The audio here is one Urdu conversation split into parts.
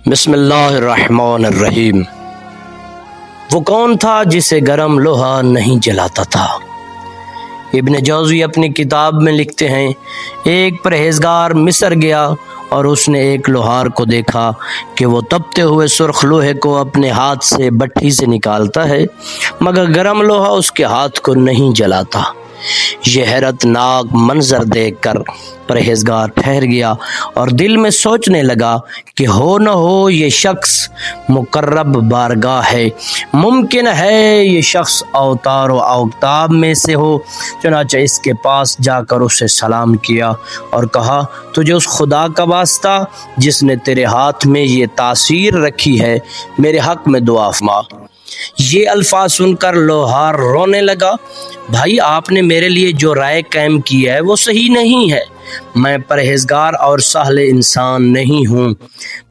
بسم اللہ الرحمن الرحیم۔ وہ کون تھا جسے گرم لوہا نہیں جلاتا تھا؟ ابن جوزی اپنی کتاب میں لکھتے ہیں، ایک پرہیزگار مصر گیا اور اس نے ایک لوہار کو دیکھا کہ وہ تپتے ہوئے سرخ لوہے کو اپنے ہاتھ سے بٹھی سے نکالتا ہے، مگر گرم لوہا اس کے ہاتھ کو نہیں جلاتا۔ یہ حیرت ناک منظر دیکھ کر پرہیزگار ٹھہر گیا اور دل میں سوچنے لگا کہ ہو نہ ہو یہ شخص مقرب بارگاہ ہے، ممکن ہے یہ شخص اوتار و اوتاب میں سے ہو۔ چنانچہ اس کے پاس جا کر اسے سلام کیا اور کہا، تجھے اس خدا کا واسطہ جس نے تیرے ہاتھ میں یہ تاثیر رکھی ہے، میرے حق میں دعا فرما۔ یہ الفاظ سن کر لوہار رونے لگا، بھائی آپ نے میرے لیے جو رائے قائم کی ہے وہ صحیح نہیں ہے، میں پرہیزگار اور سہل انسان نہیں ہوں۔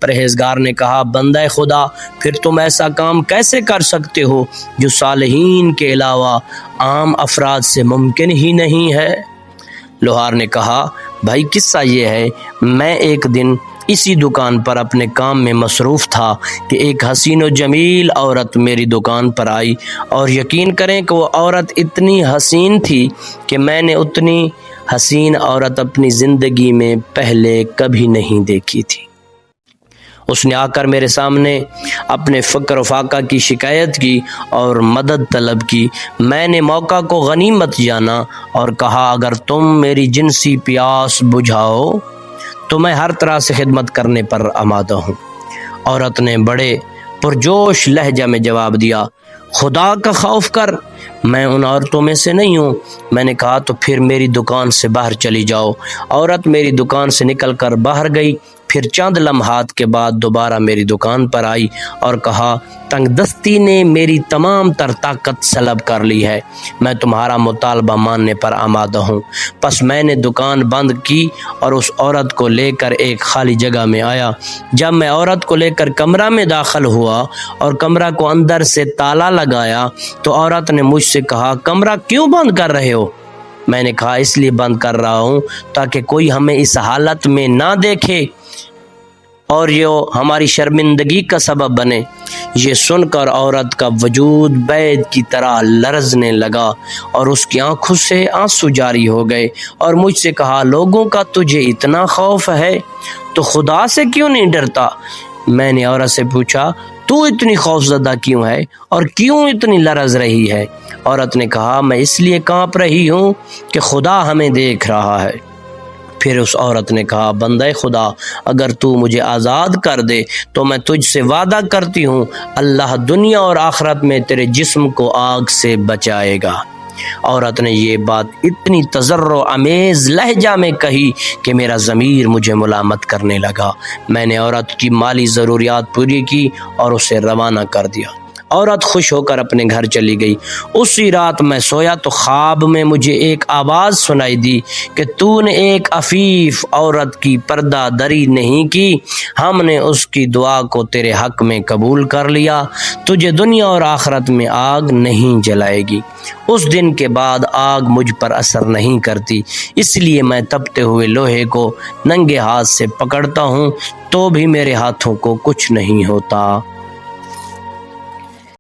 پرہیزگار نے کہا، بندہ خدا، پھر تم ایسا کام کیسے کر سکتے ہو جو صالحین کے علاوہ عام افراد سے ممکن ہی نہیں ہے؟ لوہار نے کہا، بھائی قصہ یہ ہے، میں ایک دن اسی دکان پر اپنے کام میں مصروف تھا کہ ایک حسین و جمیل عورت میری دکان پر آئی، اور یقین کریں کہ وہ عورت اتنی حسین تھی کہ میں نے اتنی حسین عورت اپنی زندگی میں پہلے کبھی نہیں دیکھی تھی۔ اس نے آ کر میرے سامنے اپنے فقر و فاقہ کی شکایت کی اور مدد طلب کی۔ میں نے موقع کو غنیمت جانا اور کہا، اگر تم میری جنسی پیاس بجھاؤ تو میں ہر طرح سے خدمت کرنے پر آمادہ ہوں۔ عورت نے بڑے پرجوش لہجہ میں جواب دیا، خدا کا خوف کر، میں ان عورتوں میں سے نہیں ہوں۔ میں نے کہا، تو پھر میری دکان سے باہر چلی جاؤ۔ عورت میری دکان سے نکل کر باہر گئی، پھر چند لمحات کے بعد دوبارہ میری دکان پر آئی اور کہا، تنگ دستی نے میری تمام تر طاقت سلب کر لی ہے، میں تمہارا مطالبہ ماننے پر آمادہ ہوں۔ پس میں نے دکان بند کی اور اس عورت کو لے کر ایک خالی جگہ میں آیا۔ جب میں عورت کو لے کر کمرہ میں داخل ہوا اور کمرہ کو اندر سے تالا لگایا تو عورت نے مجھ سے کہا، کمرہ کیوں بند کر رہے ہو؟ میں نے کہا، اس لیے بند کر رہا ہوں تاکہ کوئی ہمیں اس حالت میں نہ دیکھے اور یہ ہماری شرمندگی کا سبب بنے۔ یہ سن کر عورت کا وجود بید کی طرح لرزنے لگا اور اس کی آنکھوں سے آنسو جاری ہو گئے اور مجھ سے کہا، لوگوں کا تجھے اتنا خوف ہے تو خدا سے کیوں نہیں ڈرتا؟ میں نے عورت سے پوچھا، تو اتنی خوفزدہ کیوں ہے اور کیوں اتنی لرز رہی ہے؟ عورت نے کہا، میں اس لیے کانپ رہی ہوں کہ خدا ہمیں دیکھ رہا ہے۔ پھر اس عورت نے کہا، بندہ خدا، اگر تو مجھے آزاد کر دے تو میں تجھ سے وعدہ کرتی ہوں اللہ دنیا اور آخرت میں تیرے جسم کو آگ سے بچائے گا۔ عورت نے یہ بات اتنی تضرع آمیز لہجہ میں کہی کہ میرا ضمیر مجھے ملامت کرنے لگا۔ میں نے عورت کی مالی ضروریات پوری کی اور اسے روانہ کر دیا۔ عورت خوش ہو کر اپنے گھر چلی گئی۔ اسی رات میں سویا تو خواب میں مجھے ایک آواز سنائی دی کہ تو نے ایک عفیف عورت کی پردہ دری نہیں کی، ہم نے اس کی دعا کو تیرے حق میں قبول کر لیا، تجھے دنیا اور آخرت میں آگ نہیں جلائے گی۔ اس دن کے بعد آگ مجھ پر اثر نہیں کرتی، اس لیے میں تپتے ہوئے لوہے کو ننگے ہاتھ سے پکڑتا ہوں تو بھی میرے ہاتھوں کو کچھ نہیں ہوتا۔